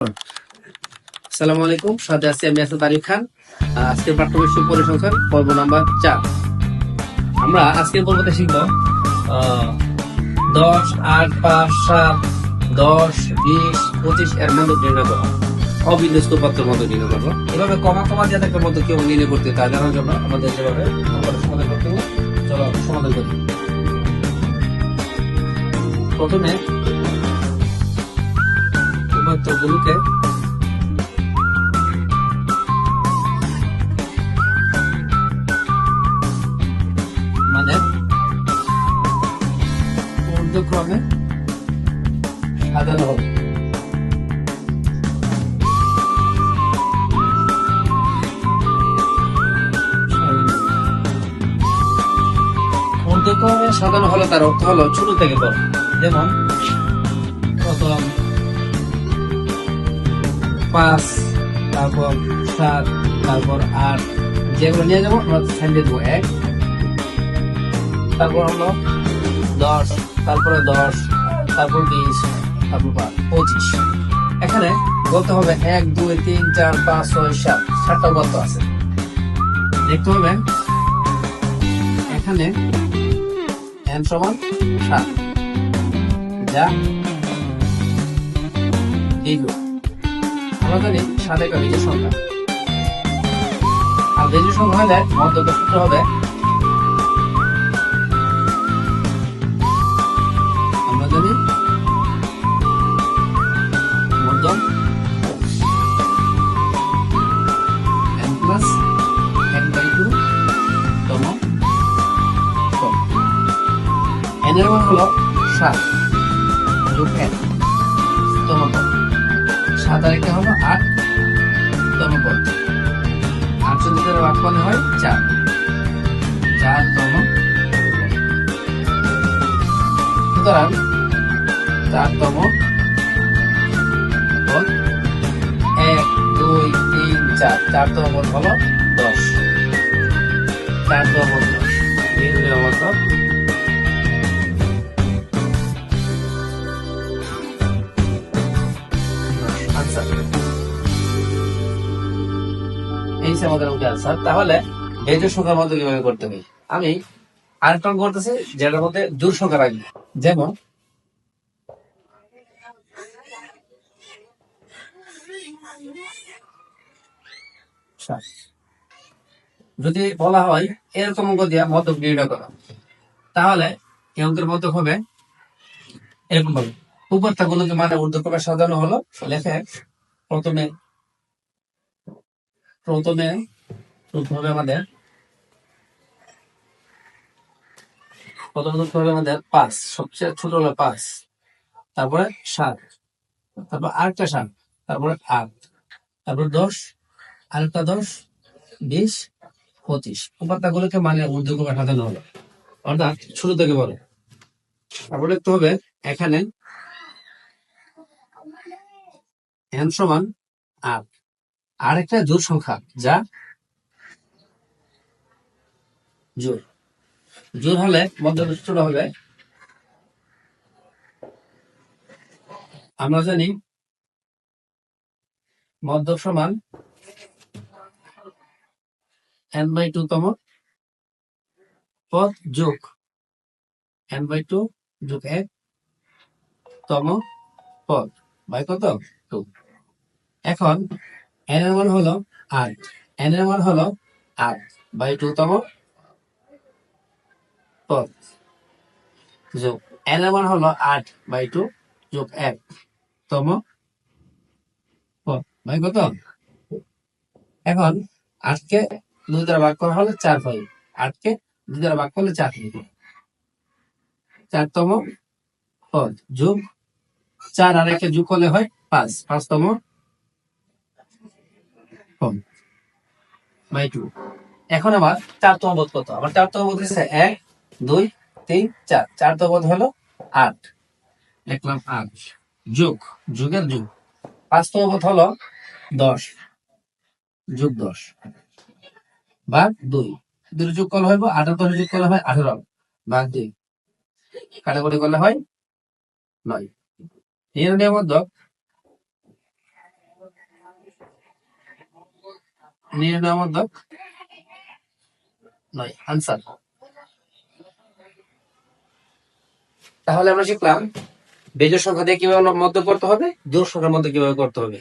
আসসালামু আলাইকুম, সাথে আছি আমি আসাদ আরিফ খান। আজকের পাঠ্যপুস্তক পরিসংখ্যান পর্ব নাম্বার 4। আমরা আজকের পর্বতে শিখব 10, 8, 5, 7, 10, 20, 25 এর মধ্যে নির্ণয় করা, অবিন্যস্ত পত্রের মধ্যে নির্ণয় করবো। এভাবে কমা কমা দিয়ে থাকার মধ্যে কেউ নির্ণয় করতে তা জানার জন্য আমাদের যেভাবে সমাধান করতে হবে, চলো সমাধান করি। প্রথমে পত্রগুলোকে মানে ঊর্ধ্বক্রমে সাজানো হবে। ঊর্ধ্বক্রমে সাজানো হলো, তার অর্থ হলো ছোট থেকে বড়। যেমন প্রথম 5, তারপর 7, তারপর 8, যেগুলো নিয়ে যাবো আমরা সাইডে দেবো 1, তারপর হলো 10, তারপরে 10, তারপর 20, তারপর 25। এখানে বলতে হবে 1, 2, 3, 4, 5, 6, 7, 7টা গল্প আছে। দেখতে হবে এখানে n সমান 7, যা এইগুলো আমরা জানি 7 একটা বিজোড় সংখ্যা, আর বিজোড় সংখ্যা হলে মধ্যক সূত্র হবে আমরা জানি মধ্যক n প্লাস n/2 তম পদ। n এর মান হলো 7 যোগ 1 তম পদ, 7 আর 1 হলো 8 তম পদ। 8 যদি ভাগ করলে হয় 4 তম পদ। সুতরাং 4 তম পদ 1, 2, 3, 4, 4 তম পদ হলো 10, 4 তম পদ 10, নির্ণয় মত আনসার। এই আমাদের আনসার। তাহলে বেজোড় সংখ্যার মধ্যে কিভাবে করতে হবে, আমি আরেকটা করতেছি যেটার মধ্যে জোড় সংখ্যা রাখবো। যেমন যদি বলা হয় এরকম অঙ্ক দিয়া মধ্যক নির্ণয় করা, তাহলে এই অঙ্কের মধ্যক হবে এরকম ভাবে। উপত্যগুলোকে মানে ঊর্ধ্বক্রমে সাজানো হলো। লেখে প্রথমে হবে আমাদের আমাদের 5, সবচেয়ে ছোট হলো 5, তারপরে 7, তারপর আরেকটা 7, তারপরে 8, তারপর 10, আরেকটা 10, 20, 25। উপাত্তগুলোকে মানে ঊর্ধ্বক্রমে সাজানো হলো, অর্থাৎ ছোট থেকে বড়। তারপর লিখতে হবে এখানে n সমান 8, আরেকটা জোড় সংখ্যা যা জোড় হলে মধ্যক ছোট হবে। আমরা জানি মধ্যক সমান n/2 তম পদ যোগ n/2 যোগ 1 তম পদ বাই কত 2। এখন n এর মান হলো 8, n এর মান হলো 8/2 তম পদ যোগ n এর মান হলো 8/2 যোগ 1 তম পদ বাই কত। এখন 8 কে 2 দ্বারা ভাগ করা হলে 4 পাই, 8 কে 2 দ্বারা ভাগ করলে 4 পাই, 4 তম পদ যোগ 4 আর 1 যোগ করলে হয় 5 তম পদ বাই 2। এখন আমার 4 তম পদ কত, আমার 4 তম পদ হচ্ছে 1, 2, 3, 4, 4 তম পদ হলো 8, লিখলাম 8 যোগ যোগের যোগ 5 তম পদ হলো 10 যোগ 10 ভাগ 2, 2 যোগ করলে হয় 18, যোগ করলে হয় 18 ভাগ 2, কাটাকুটি করলে হয় 9। এই মধ্যে নির্ণয় মধ্যক 9 আনসার। তাহলে আমরা শিখলাম বেজোড় সংখ্যা দিয়ে কিভাবে মধ্যক করতে হবে, জোড় সংখ্যার মধ্যে কিভাবে করতে হবে।